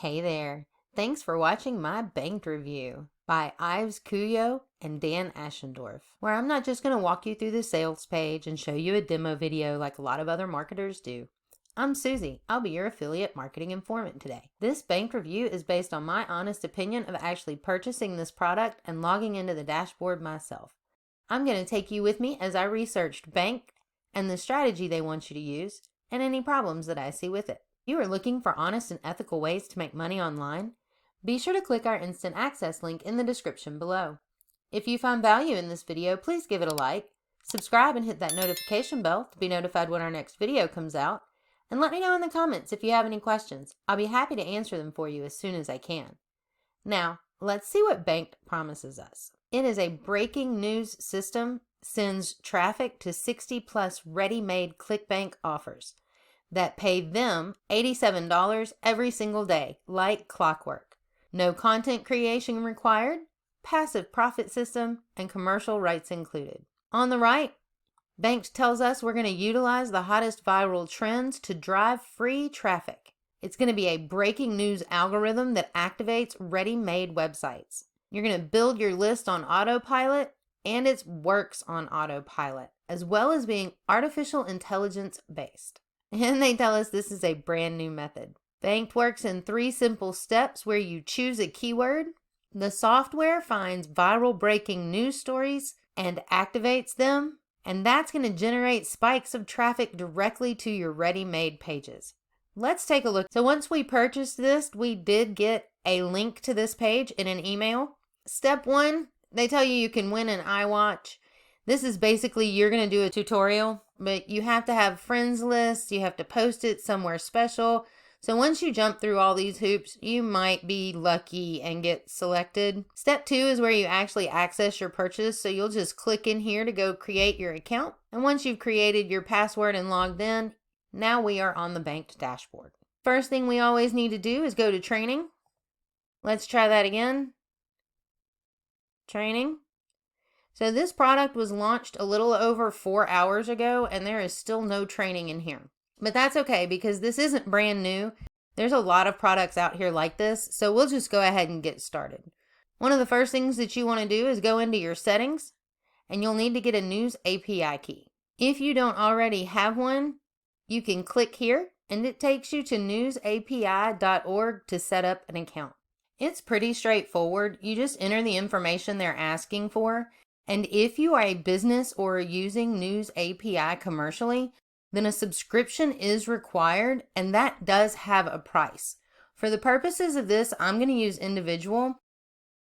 Hey there. Thanks for watching my bank review by Yves Kouyo and Dan Ashendorf, where I'm not just going to walk you through the sales page and show you a demo video like a lot of other marketers do. I'm Susie. I'll be your affiliate marketing informant today. This bank review is based on my honest opinion of actually purchasing this product and logging into the dashboard myself. I'm going to take you with me as I researched bank and the strategy they want you to use and any problems that I see with it. If you are looking for honest and ethical ways to make money online, be sure to click our instant access link in the description below. If you find value in this video, please give it a like, subscribe and hit that notification bell to be notified when our next video comes out, and let me know in the comments if you have any questions. I'll be happy to answer them for you as soon as I can. Now, let's see what Banked promises us. It is a breaking news system, sends traffic to 60+ ready-made ClickBank offers that pay them $87 every single day, like clockwork. No content creation required, passive profit system, and commercial rights included. On the right, Banked tells us we're going to utilize the hottest viral trends to drive free traffic. It's going to be a breaking news algorithm that activates ready-made websites. You're going to build your list on autopilot, and it works on autopilot, as well as being artificial intelligence based. And they tell us this is a brand new method. Banked works in 3 simple steps where you choose a keyword. The software finds viral breaking news stories and activates them, and that's going to generate spikes of traffic directly to your ready-made pages. Let's take a look. So once we purchased this, we did get a link to this page in an email. Step 1, they tell you can win an iWatch. This is basically you're going to do a tutorial, but you have to have friends lists. You have to post it somewhere special. So once you jump through all these hoops, you might be lucky and get selected. Step 2 is where you actually access your purchase. So you'll just click in here to go create your account. And once you've created your password and logged in, now we are on the Banked dashboard. First thing we always need to do is go to training. Let's try that again. Training. So this product was launched a little over 4 hours ago, and there is still no training in here. But that's okay because this isn't brand new. There's a lot of products out here like this, so we'll just go ahead and get started. One of the first things that you want to do is go into your settings, and you'll need to get a News API key. If you don't already have one, you can click here, and it takes you to newsapi.org to set up an account. It's pretty straightforward. You just enter the information they're asking for. And if you are a business or using News API commercially, then a subscription is required, and that does have a price. For the purposes of this, I'm going to use individual.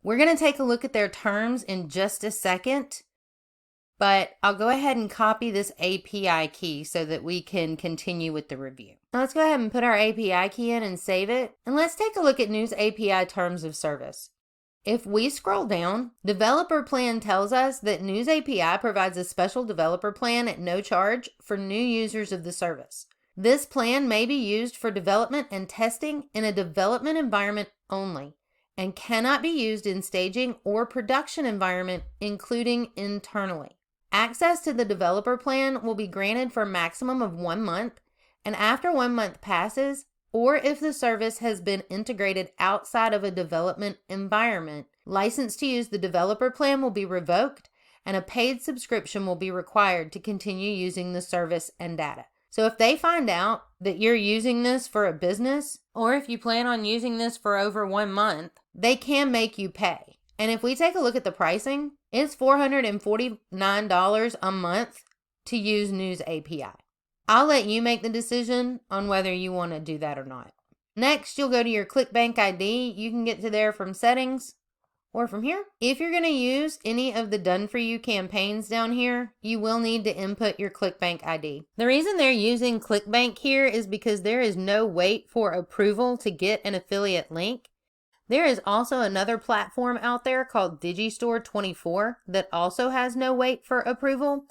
We're going to take a look at their terms in just a second, but I'll go ahead and copy this API key so that we can continue with the review. Now let's go ahead and put our API key in and save it, and let's take a look at News API terms of service. If we scroll down, Developer Plan tells us that News API provides a special developer plan at no charge for new users of the service. This plan may be used for development and testing in a development environment only and cannot be used in staging or production environment, including internally. Access to the developer plan will be granted for a maximum of 1 month, and after 1 month passes, or if the service has been integrated outside of a development environment, license to use the developer plan will be revoked and a paid subscription will be required to continue using the service and data. So if they find out that you're using this for a business, or if you plan on using this for over 1 month, they can make you pay. And if we take a look at the pricing, it's $449 a month to use News API. I'll let you make the decision on whether you want to do that or not. Next, you'll go to your ClickBank ID. You can get to there from settings or from here. If you're going to use any of the done for you campaigns down here, you will need to input your ClickBank ID. The reason they're using ClickBank here is because there is no wait for approval to get an affiliate link. There is also another platform out there called Digistore24 that also has no wait for approval.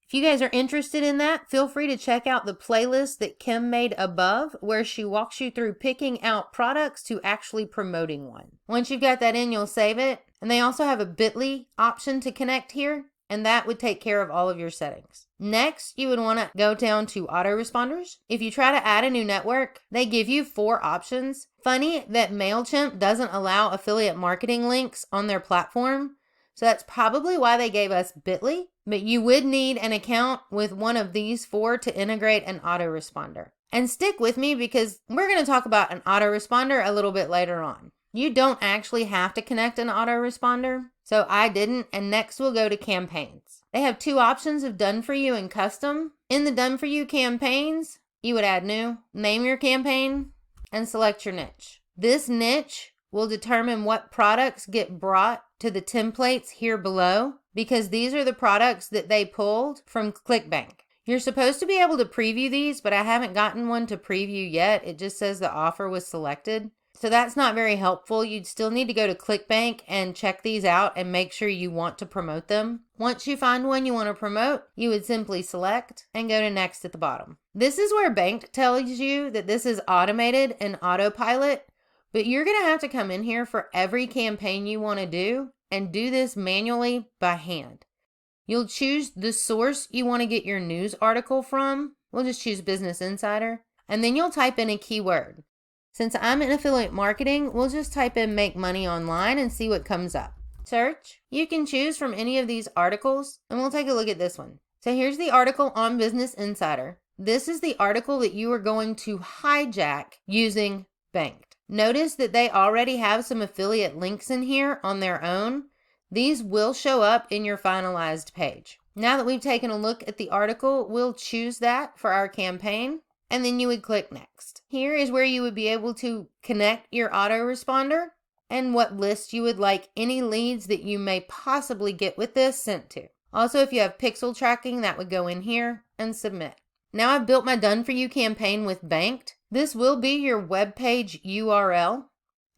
If you guys are interested in that, feel free to check out the playlist that Kim made above where she walks you through picking out products to actually promoting one. Once you've got that in, you'll save it. And they also have a bit.ly option to connect here. and that would take care of all of your settings. Next, you would want to go down to autoresponders. If you try to add a new network, they give you 4 options. Funny that MailChimp doesn't allow affiliate marketing links on their platform, so that's probably why they gave us Bitly, but you would need an account with one of these 4 to integrate an autoresponder. And stick with me because we're going to talk about an autoresponder a little bit later on. You don't actually have to connect an autoresponder, so I didn't, and next we'll go to campaigns. They have 2 options of done for you and custom. In the done for you campaigns, you would add new, name your campaign, and select your niche. This niche will determine what products get brought to the templates here below because these are the products that they pulled from ClickBank. You're supposed to be able to preview these, but I haven't gotten one to preview yet. It just says the offer was selected. So that's not very helpful. You'd still need to go to ClickBank and check these out and make sure you want to promote them. Once you find one you want to promote, you would simply select and go to next at the bottom. This is where Banked tells you that this is automated and autopilot, but you're going to have to come in here for every campaign you want to do and do this manually by hand. You'll choose the source you want to get your news article from. We'll just choose Business Insider. And then you'll type in a keyword. Since I'm in affiliate marketing, we'll just type in make money online and see what comes up. Search. You can choose from any of these articles, and we'll take a look at this one. So here's the article on Business Insider. This is the article that you are going to hijack using Banked. Notice that they already have some affiliate links in here on their own. These will show up in your finalized page. Now that we've taken a look at the article, we'll choose that for our campaign, and then you would click next. Here is where you would be able to connect your autoresponder and what list you would like any leads that you may possibly get with this sent to. Also, if you have pixel tracking, that would go in here and submit. Now I've built my done for you campaign with Banked. This will be your web page URL.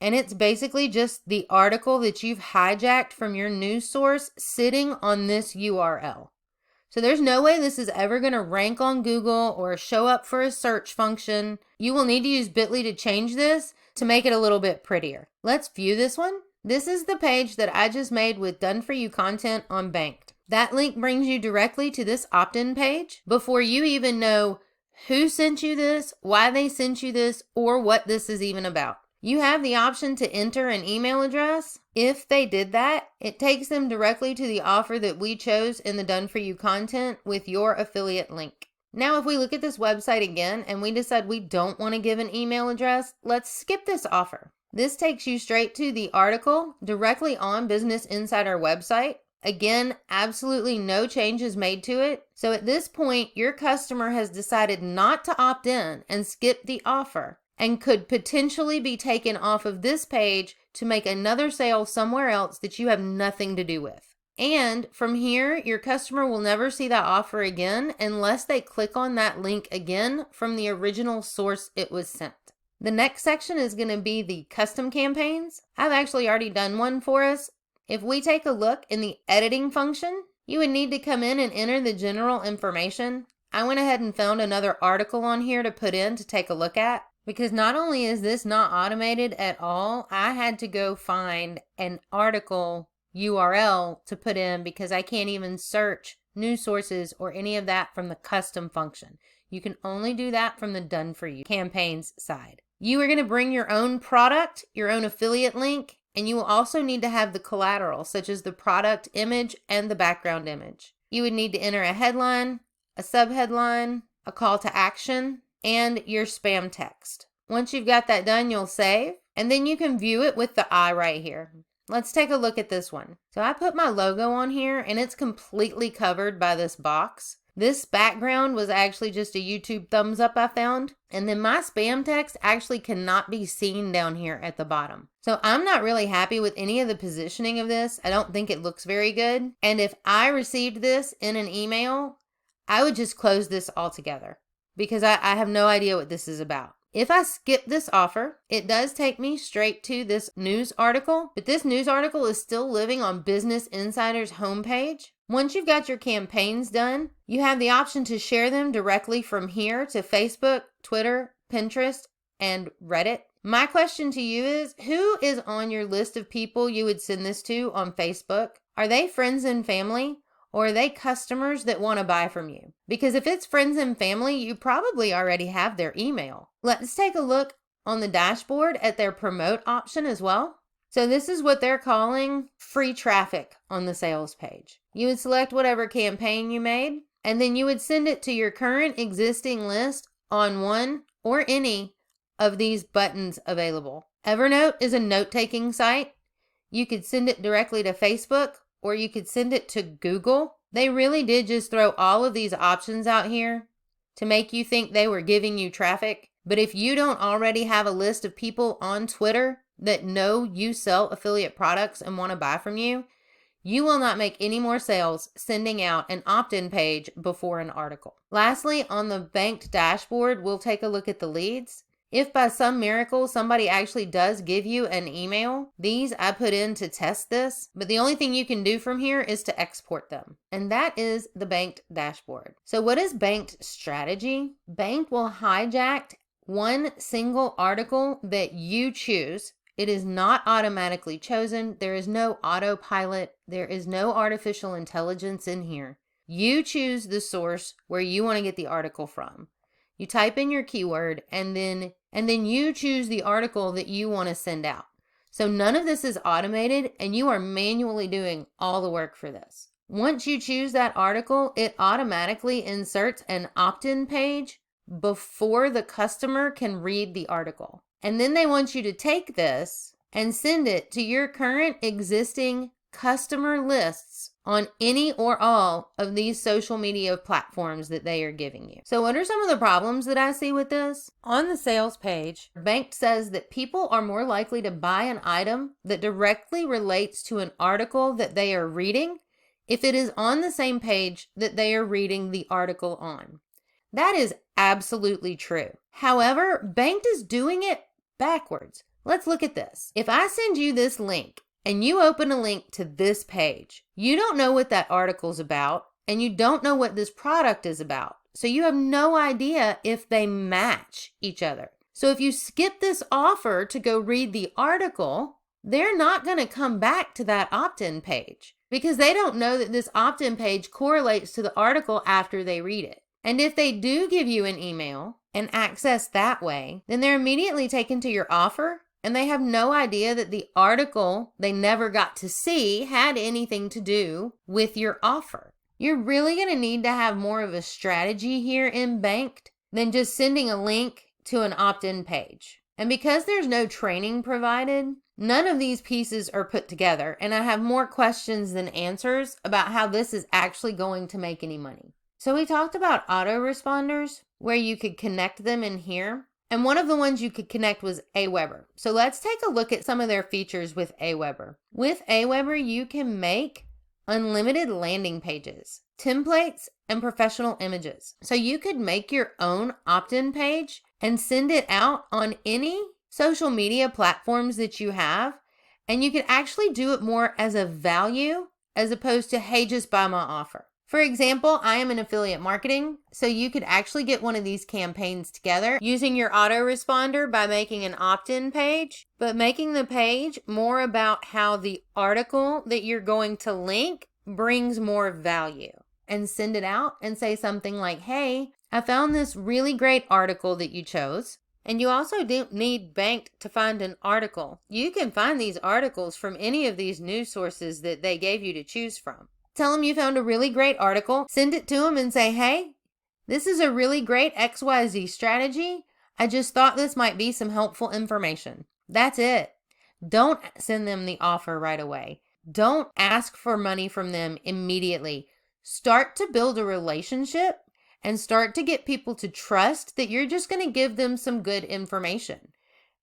And it's basically just the article that you've hijacked from your news source sitting on this URL. So there's no way this is ever going to rank on Google or show up for a search function. You will need to use Bitly to change this to make it a little bit prettier. Let's view this one. This is the page that I just made with done for you content on Banked. That link brings you directly to this opt-in page before you even know who sent you this, why they sent you this, or what this is even about. You have the option to enter an email address. If they did that, it takes them directly to the offer that we chose in the done for you content with your affiliate link. Now, if we look at this website again and we decide we don't want to give an email address, let's skip this offer. This takes you straight to the article directly on Business Insider website. Again, absolutely no changes made to it. So at this point, your customer has decided not to opt in and skip the offer, and could potentially be taken off of this page to make another sale somewhere else that you have nothing to do with. And from here, your customer will never see that offer again unless they click on that link again from the original source it was sent. The next section is going to be the custom campaigns. I've actually already done one for us. If we take a look in the editing function, you would need to come in and enter the general information. I went ahead and found another article on here to put in to take a look at. Because not only is this not automated at all, I had to go find an article URL to put in because I can't even search news sources or any of that from the custom function. You can only do that from the done for you campaigns side. You are going to bring your own product, your own affiliate link, and you will also need to have the collateral such as the product image and the background image. You would need to enter a headline, a subheadline, a call to action, and your spam text. Once you've got that done, you'll save, and then you can view it with the eye right here. Let's take a look at this one. So I put my logo on here, and it's completely covered by this box. This background was actually just a YouTube thumbs up I found, and then my spam text actually cannot be seen down here at the bottom. So I'm not really happy with any of the positioning of this. I don't think it looks very good, and if I received this in an email, I would just close this altogether, because I have no idea what this is about. If I skip this offer, it does take me straight to this news article, but this news article is still living on Business Insider's homepage. Once you've got your campaigns done, you have the option to share them directly from here to Facebook, Twitter, Pinterest, and Reddit. My question to you is, who is on your list of people you would send this to on Facebook? Are they friends and family? Or are they customers that want to buy from you? Because if it's friends and family, you probably already have their email. Let's take a look on the dashboard at their promote option as well. So this is what they're calling free traffic on the sales page. You would select whatever campaign you made, and then you would send it to your current existing list on one or any of these buttons available. Evernote is a note-taking site. You could send it directly to Facebook, or you could send it to Google. They really did just throw all of these options out here to make you think they were giving you traffic. But if you don't already have a list of people on Twitter that know you sell affiliate products and want to buy from you, you will not make any more sales sending out an opt-in page before an article. Lastly, on the banked dashboard, we'll take a look at the leads. If by some miracle somebody actually does give you an email, these I put in to test this, but the only thing you can do from here is to export them. And that is the banked dashboard. So what is banked strategy? Banked will hijack one single article that you choose. It is not automatically chosen. There is no autopilot. There is no artificial intelligence in here. You choose the source where you want to get the article from. You type in your keyword and then you choose the article that you want to send out. So none of this is automated and you are manually doing all the work for this. Once you choose that article, it automatically inserts an opt-in page before the customer can read the article. And then they want you to take this and send it to your current existing customer lists on any or all of these social media platforms that they are giving you. So what are some of the problems that I see with this? On the sales page, Banked says that people are more likely to buy an item that directly relates to an article that they are reading if it is on the same page that they are reading the article on. That is absolutely true. However, Banked is doing it backwards. Let's look at this. If I send you this link and you open a link to this page, you don't know what that article's about and you don't know what this product is about. So you have no idea if they match each other. So if you skip this offer to go read the article, they're not going to come back to that opt-in page because they don't know that this opt-in page correlates to the article after they read it. And if they do give you an email and access that way, then they're immediately taken to your offer and they have no idea that the article they never got to see had anything to do with your offer. You're really going to need to have more of a strategy here in Banked than just sending a link to an opt-in page. And because there's no training provided, none of these pieces are put together. And I have more questions than answers about how this is actually going to make any money. So we talked about autoresponders where you could connect them in here. And one of the ones you could connect was Aweber. So let's take a look at some of their features with Aweber. With Aweber, you can make unlimited landing pages, templates, and professional images. So you could make your own opt-in page and send it out on any social media platforms that you have. And you could actually do it more as a value as opposed to, hey, just buy my offer. For example, I am in affiliate marketing, so you could actually get one of these campaigns together using your autoresponder by making an opt-in page, but making the page more about how the article that you're going to link brings more value. And send it out and say something like, hey, I found this really great article that you chose. And you also don't need Banked to find an article. You can find these articles from any of these news sources that they gave you to choose from. Tell them you found a really great article, send it to them and say, hey, this is a really great XYZ strategy. I just thought this might be some helpful information. That's it. Don't send them the offer right away. Don't ask for money from them immediately. Start to build a relationship and start to get people to trust that you're just going to give them some good information.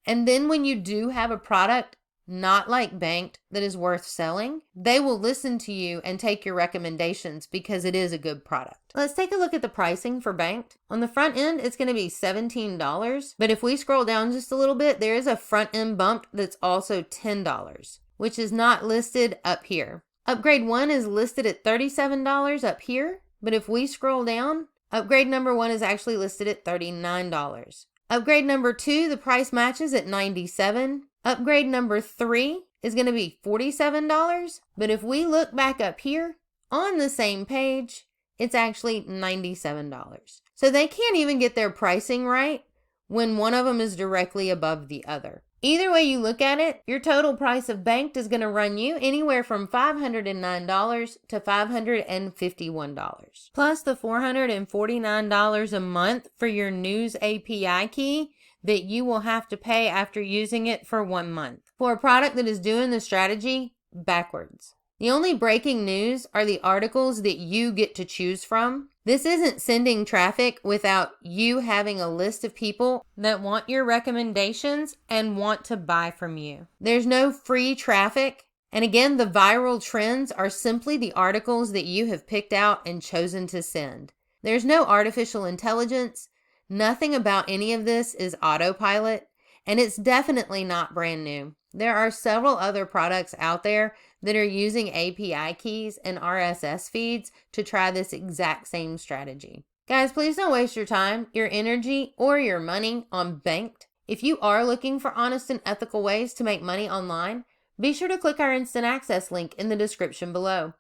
And then when you do have a product not like Banked that is worth selling, they will listen to you and take your recommendations because it is a good product. Let's take a look at the pricing for Banked. On the front end, it's going to be $17, but if we scroll down just a little bit, there is a front end bump that's also $10, which is not listed up here. Upgrade 1 is listed at $37 up here, but if we scroll down, upgrade number 1 is actually listed at $39. Upgrade number 2, the price matches at $97. Upgrade number 3 is going to be $47, but if we look back up here On the same page, it's actually $97. So they can't even get their pricing right when one of them is directly above the other. Either way you look at it, your total price of banked is going to run you anywhere from $509 to $551. Plus the $449 a month for your news API key that you will have to pay after using it for 1 month. For a product that is doing the strategy backwards. The only breaking news are the articles that you get to choose from. This isn't sending traffic without you having a list of people that want your recommendations and want to buy from you. There's no free traffic. And again, the viral trends are simply the articles that you have picked out and chosen to send. There's no artificial intelligence. Nothing about any of this is autopilot. And it's definitely not brand new. There are several other products out there that are using API keys and RSS feeds to try this exact same strategy. Guys, please don't waste your time, your energy, or your money on banked. If you are looking for honest and ethical ways to make money online, be sure to click our instant access link in the description below.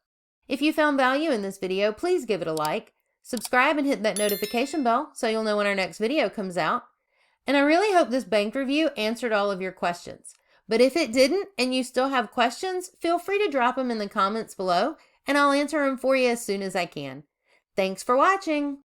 If you found value in this video, please give it a like, subscribe and hit that notification bell so you'll know when our next video comes out. And I really hope this banked review answered all of your questions. But if it didn't and you still have questions, feel free to drop them in the comments below and I'll answer them for you as soon as I can. Thanks for watching.